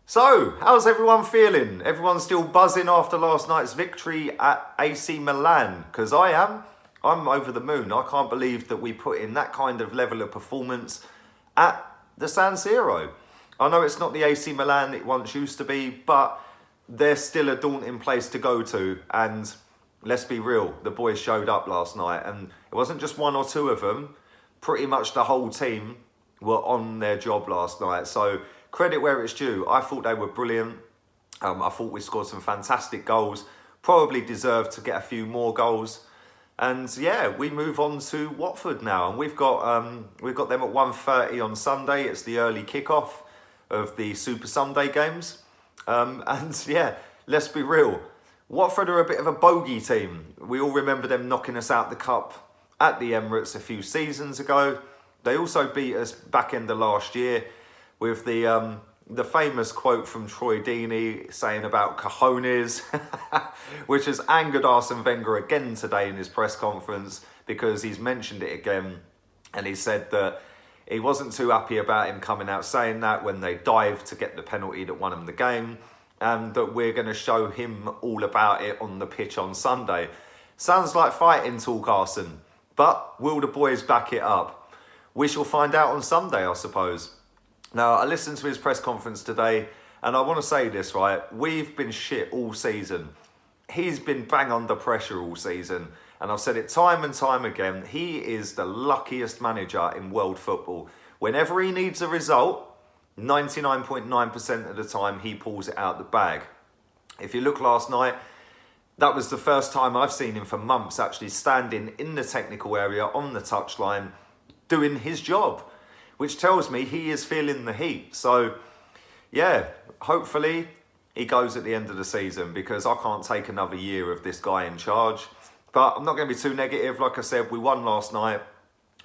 So, how's everyone feeling? Everyone still buzzing after last night's victory at AC Milan? Because I am. I'm over the moon. I can't believe that we put in that kind of level of performance at the San Siro. I know it's not the AC Milan it once used to be, but they're still a daunting place to go to. And let's be real, the boys showed up last night. And it wasn't just one or two of them. Pretty much the whole team were on their job last night. So credit where it's due. I thought they were brilliant. I thought we scored some fantastic goals. Probably deserved to get a few more goals. And yeah, we move on to Watford now, and we've got them at 1:30 on Sunday. It's the early kickoff of the Super Sunday games. And yeah, let's be real. Watford are a bit of a bogey team. We all remember them knocking us out the cup at the Emirates a few seasons ago. They also beat us back in the last year with the famous quote from Troy Deeney saying about Cojones, which has angered Arsene Wenger again today in his press conference because he's mentioned it again, and he said that he wasn't too happy about him coming out saying that when they dived to get the penalty that won him the game, and that we're going to show him all about it on the pitch on Sunday. Sounds like fighting talk, Arsene, but will the boys back it up? We shall find out on Sunday, I suppose. Now, I listened to his press conference today, and I want to say this, right? We've been shit all season. He's been bang under pressure all season, and I've said it time and time again. He is the luckiest manager in world football. Whenever he needs a result, 99.9% of the time, he pulls it out the bag. If you look last night, that was the first time I've seen him for months actually standing in the technical area on the touchline doing his job, which tells me he is feeling the heat. So, yeah, hopefully he goes at the end of the season, because I can't take another year of this guy in charge. But I'm not going to be too negative. Like I said, we won last night.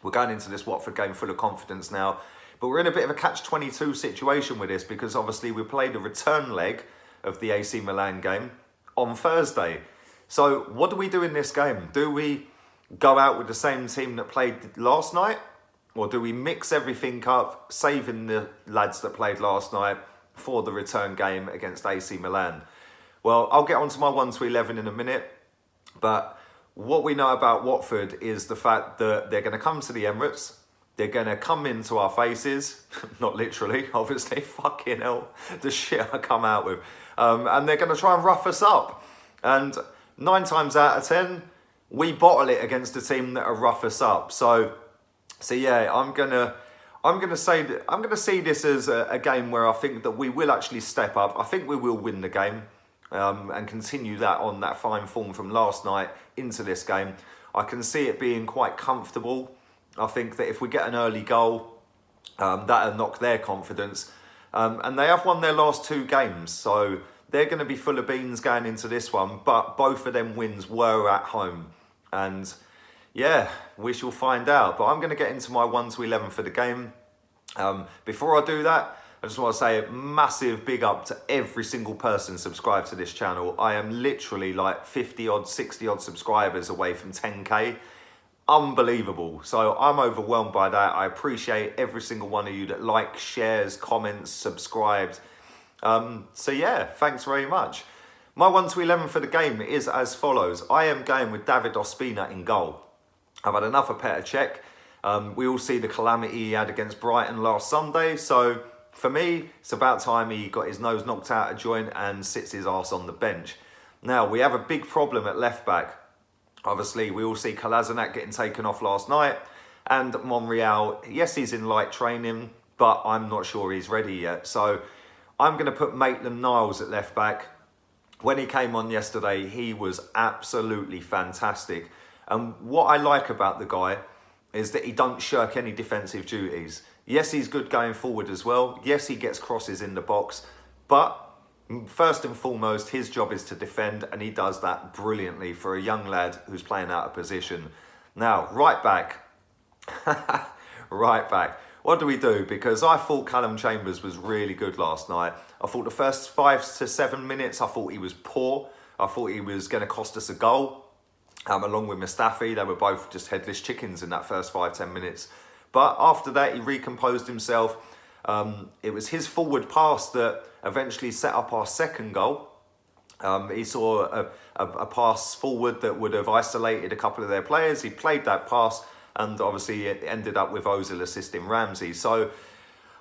We're going into this Watford game full of confidence now. But we're in a bit of a catch-22 situation with this, because obviously we played the return leg of the AC Milan game on Thursday. So what do we do in this game? Do we go out with the same team that played last night? Or do we mix everything up, saving the lads that played last night for the return game against AC Milan? Well, I'll get onto my 1 to 11 in a minute. But what we know about Watford is the fact that they're going to come to the Emirates. They're going to come into our faces. Not literally, obviously. Fucking hell, the shit I come out with. And they're going to try and rough us up. And 9 times out of 10, we bottle it against a team that will rough us up. So yeah, I'm gonna see this as a game where I think that we will actually step up. I think we will win the game and continue that on that fine form from last night into this game. I can see it being quite comfortable. I think that if we get an early goal, that'll knock their confidence. And they have won their last 2 games, so they're going to be full of beans going into this one. But both of them wins were at home, and yeah, we shall find out. But I'm going to get into my 1 to 11 for the game. Before I do that, I just want to say a massive big up to every single person subscribed to this channel. I am literally like 50 odd, 60 odd subscribers away from 10k. Unbelievable. So I'm overwhelmed by that. I appreciate every single one of you that likes, shares, comments, subscribed. So yeah, thanks very much. My 1 to 11 for the game is as follows. I am going with David Ospina in goal. I've had enough of Petr Cech. We all see the calamity he had against Brighton last Sunday. So for me, it's about time he got his nose knocked out of joint and sits his arse on the bench. Now, we have a big problem at left back. Obviously, we all see Kolasinac getting taken off last night. And Monreal, yes, he's in light training, but I'm not sure he's ready yet. So I'm going to put Maitland-Niles at left back. When he came on yesterday, he was absolutely fantastic. And what I like about the guy is that he don't shirk any defensive duties. Yes, he's good going forward as well. Yes, he gets crosses in the box. But first and foremost, his job is to defend, and he does that brilliantly for a young lad who's playing out of position. Now, right back. Right back. What do we do? Because I thought Callum Chambers was really good last night. I thought the first 5 to 7 minutes, I thought he was poor. I thought he was going to cost us a goal. Along with Mustafi, they were both just headless chickens in that first 5-10 minutes. But after that, he recomposed himself. It was his forward pass that eventually set up our second goal. He saw a pass forward that would have isolated a couple of their players. He played that pass, and obviously it ended up with Ozil assisting Ramsey. So,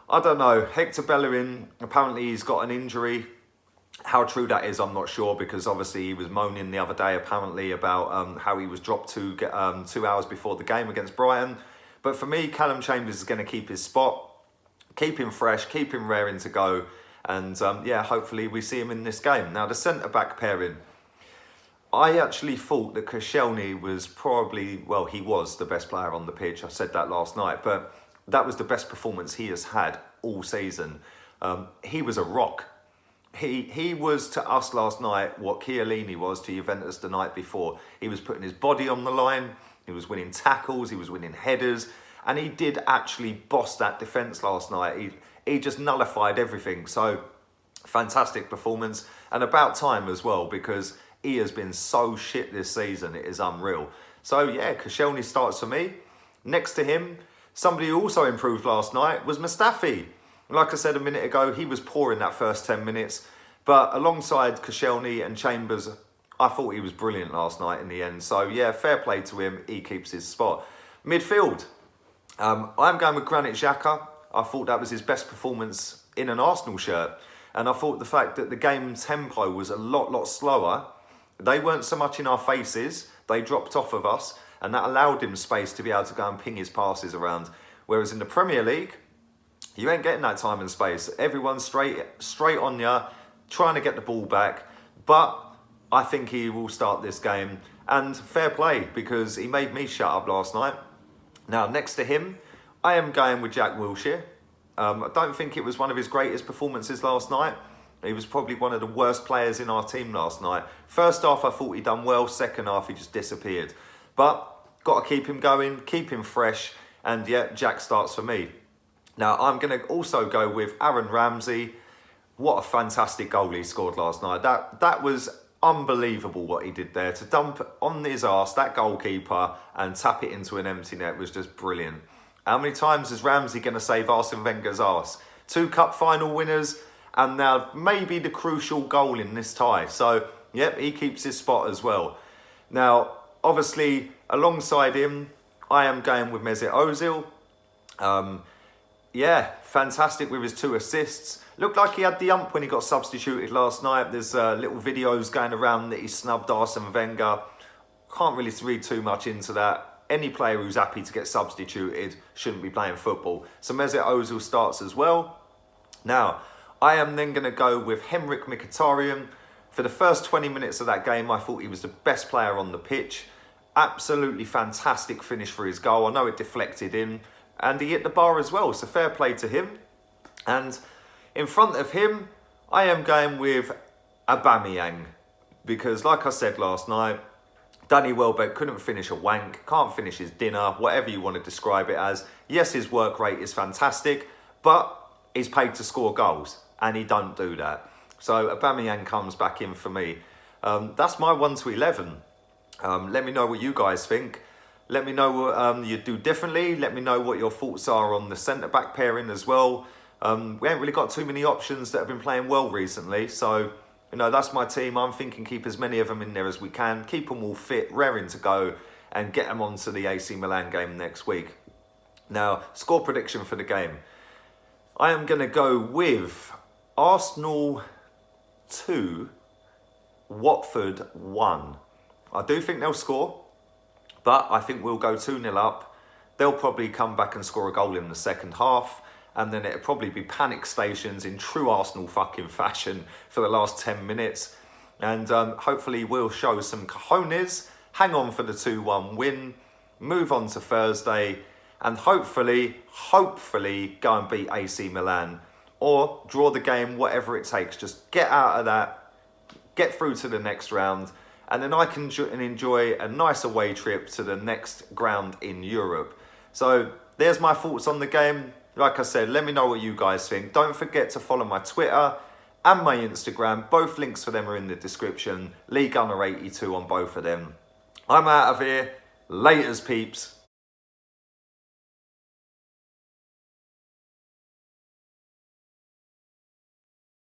I don't know. Hector Bellerian, apparently he's got an injury. How true that is, I'm not sure, because obviously he was moaning the other day apparently about how he was dropped 2 hours before the game against Brighton. But for me, Callum Chambers is going to keep his spot, keep him fresh, keep him raring to go. And yeah, hopefully we see him in this game. Now, the centre-back pairing. I actually thought that Koscielny was probably, well, he was the best player on the pitch. I said that last night, but that was the best performance he has had all season. He was a rock. He was to us last night what Chiellini was to Juventus the night before. He was putting his body on the line, he was winning tackles, he was winning headers, and he did actually boss that defence last night. He just nullified everything. So, fantastic performance, and about time as well, because he has been so shit this season, it is unreal. So yeah, Koscielny starts for me. Next to him, somebody who also improved last night was Mustafi. Like I said a minute ago, he was poor in that first 10 minutes. But alongside Koscielny and Chambers, I thought he was brilliant last night in the end. So yeah, fair play to him. He keeps his spot. Midfield. I'm going with Granit Xhaka. I thought that was his best performance in an Arsenal shirt. And I thought the fact that the game tempo was a lot slower. They weren't so much in our faces. They dropped off of us. And that allowed him space to be able to go and ping his passes around. Whereas in the Premier League, you ain't getting that time and space. Everyone's straight on you, trying to get the ball back. But I think he will start this game. And fair play, because he made me shut up last night. Now, next to him, I am going with Jack Wilshere. I don't think it was one of his greatest performances last night. He was probably one of the worst players in our team last night. First half, I thought he'd done well. Second half, he just disappeared. But got to keep him going, keep him fresh. And yeah, Jack starts for me. Now, I'm going to also go with Aaron Ramsey. What a fantastic goal he scored last night. That was unbelievable what he did there. To dump on his arse that goalkeeper and tap it into an empty net was just brilliant. How many times is Ramsey going to save Arsene Wenger's arse? 2 cup final winners, and now maybe the crucial goal in this tie. So, yep, he keeps his spot as well. Now, obviously, alongside him, I am going with Mesut Ozil. Yeah, fantastic with his 2 assists. Looked like he had the ump when he got substituted last night. There's little videos going around that he snubbed Arsene Wenger. Can't really read too much into that. Any player who's happy to get substituted shouldn't be playing football. So Mesut Ozil starts as well. Now, I am then going to go with Henrik Mkhitaryan. For the first 20 minutes of that game, I thought he was the best player on the pitch. Absolutely fantastic finish for his goal. I know it deflected in. And he hit the bar as well, so fair play to him. And in front of him, I am going with Aubameyang. Because like I said last night, Danny Welbeck couldn't finish a wank, can't finish his dinner, whatever you want to describe it as. Yes, his work rate is fantastic, but he's paid to score goals, and he don't do that. So Aubameyang comes back in for me. That's my 1 to 11. Let me know what you guys think. Let me know what you do differently. Let me know what your thoughts are on the centre-back pairing as well. We ain't really got too many options that have been playing well recently. So, you know, that's my team. I'm thinking keep as many of them in there as we can. Keep them all fit, raring to go, and get them onto the AC Milan game next week. Now, score prediction for the game. I am going to go with Arsenal 2, Watford 1. I do think they'll score. But I think we'll go 2-0 up. They'll probably come back and score a goal in the second half. And then it'll probably be panic stations in true Arsenal fucking fashion for the last 10 minutes. And hopefully we'll show some cojones, hang on for the 2-1 win, move on to Thursday, and hopefully go and beat AC Milan. Or draw the game, whatever it takes. Just get out of that, get through to the next round. And then I can enjoy a nice away trip to the next ground in Europe. So there's my thoughts on the game. Like I said, let me know what you guys think. Don't forget to follow my Twitter and my Instagram. Both links for them are in the description. Lee Gunner 82 on both of them. I'm out of here. Laters, peeps.